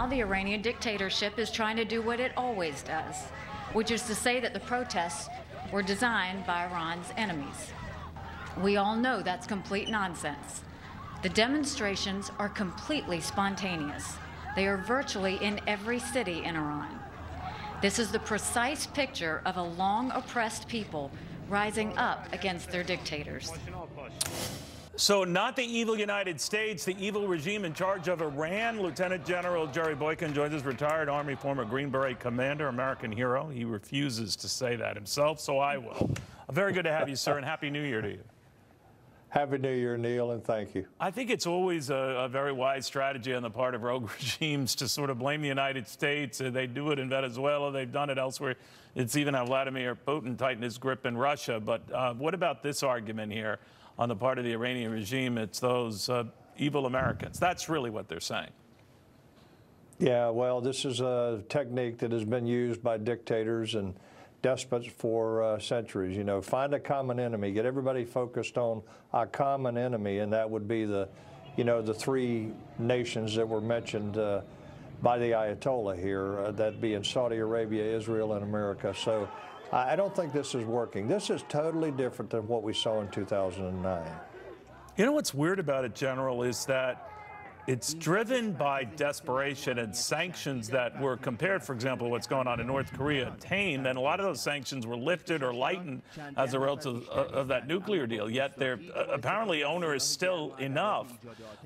now the Iranian dictatorship is trying to do what it always does, which is to say that the protests were designed by Iran's enemies. We all know that's complete nonsense. The demonstrations are completely spontaneous. They are virtually in every city in Iran. This is the precise picture of a long oppressed people rising up against their dictators. So not the evil United States, the evil regime in charge of Iran. Lieutenant General Jerry Boykin joins us, retired Army, former Green Beret commander, American hero. He refuses to say that himself, so I will. Very good to have you, sir, and Happy New Year to you. Happy New Year, Neil, and thank you. I think it's always a very wise strategy on the part of rogue regimes to sort of blame the United States. They do it in Venezuela. They've done it elsewhere. It's even how Vladimir Putin tightened his grip in Russia. But what about this argument here on the part of the Iranian regime? It's those evil Americans. That's really what they're saying. Yeah, well, this is a technique that has been used by dictators and despots for centuries. You know, find a common enemy, get everybody focused on a common enemy, and that would be the, you know, the three nations that were mentioned by the Ayatollah here, that being Saudi Arabia, Israel, and America. So I don't think this is working. This is totally different than what we saw in 2009. You know what's weird about it, General, is that it's driven by desperation and sanctions that were compared, for example, to what's going on in North Korea, tamed, and a lot of those sanctions were lifted or lightened as a result of that nuclear deal. Yet they're apparently onerous still enough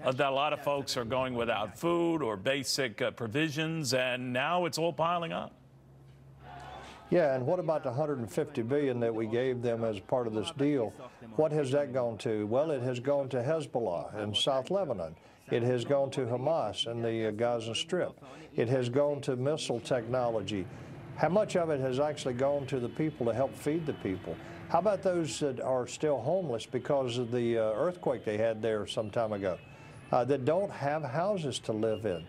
that a lot of folks are going without food or basic provisions, and now it's all piling up. Yeah, and what about the $150 billion that we gave them as part of this deal? What has that gone to? Well, it has gone to Hezbollah in South Lebanon. It has gone to Hamas in the Gaza Strip. It has gone to missile technology. How much of it has actually gone to the people to help feed the people? How about those that are still homeless because of the earthquake they had there some time ago, that don't have houses to live in?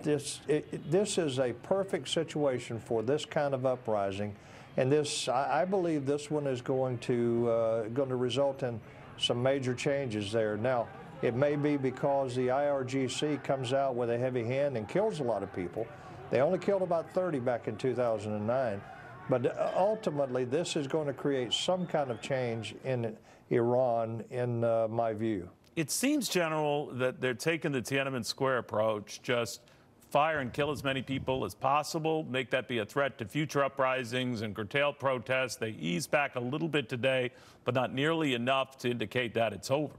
This is a perfect situation for this kind of uprising, and this, I believe this one is going to result in some major changes there. Now, it may be because the IRGC comes out with a heavy hand and kills a lot of people. They only killed about 30 back in 2009. But ultimately, this is going to create some kind of change in Iran, in my view. It seems, General, that they're taking the Tiananmen Square approach, just fire and kill as many people as possible, make that be a threat to future uprisings and curtail protests. They ease back a little bit today, but not nearly enough to indicate that it's over.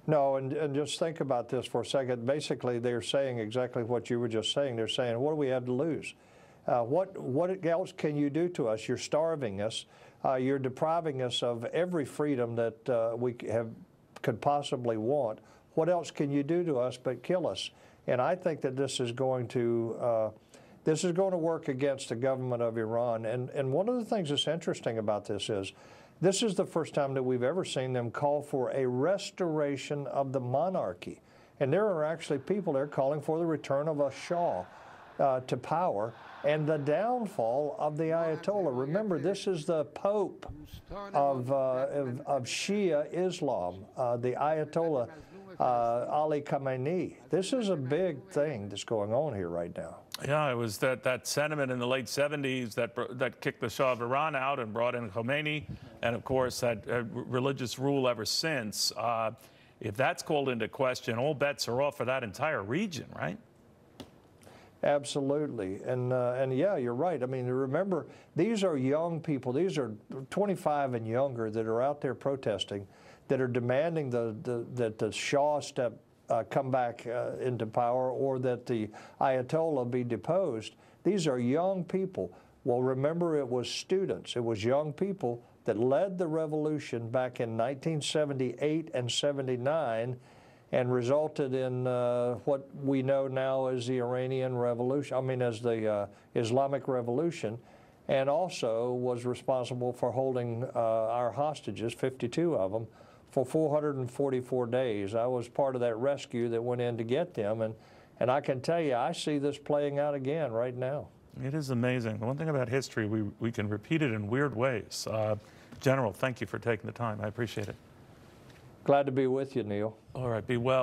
No, and just think about this for a second. Basically, they're saying exactly what you were just saying. They're saying, what do we have to lose? What else can you do to us? You're starving us. You're depriving us of every freedom that we could possibly want. What else can you do to us but kill us? And I think that this is going to work against the government of Iran. And one of the things that's interesting about this is the first time that we've ever seen them call for a restoration of the monarchy. And there are actually people there calling for the return of a Shah to power and the downfall of the Ayatollah. Remember, this is the Pope of Shia Islam, the Ayatollah Ali Khamenei. This is a big thing that's going on here right now. Yeah, it was that sentiment in the late 70s that kicked the Shah of Iran out and brought in Khomeini, and of course that religious rule ever since. If that's called into question, all bets are off for that entire region, right? Absolutely, and yeah, you're right. I mean, remember, these are young people. These are 25 and younger that are out there protesting, that are demanding that the Shah come back into power, or that the Ayatollah be deposed. These are young people. Well, remember, it was students. It was young people that led the revolution back in 1978 and 79 and resulted in what we know now as the Iranian Revolution, as the Islamic Revolution, and also was responsible for holding our hostages, 52 of them, for 444 days. I was part of that rescue that went in to get them, and I can tell you, I see this playing out again right now. It is amazing. The one thing about history, we can repeat it in weird ways. General, thank you for taking the time. I appreciate it. Glad to be with you, Neil. All right, be well.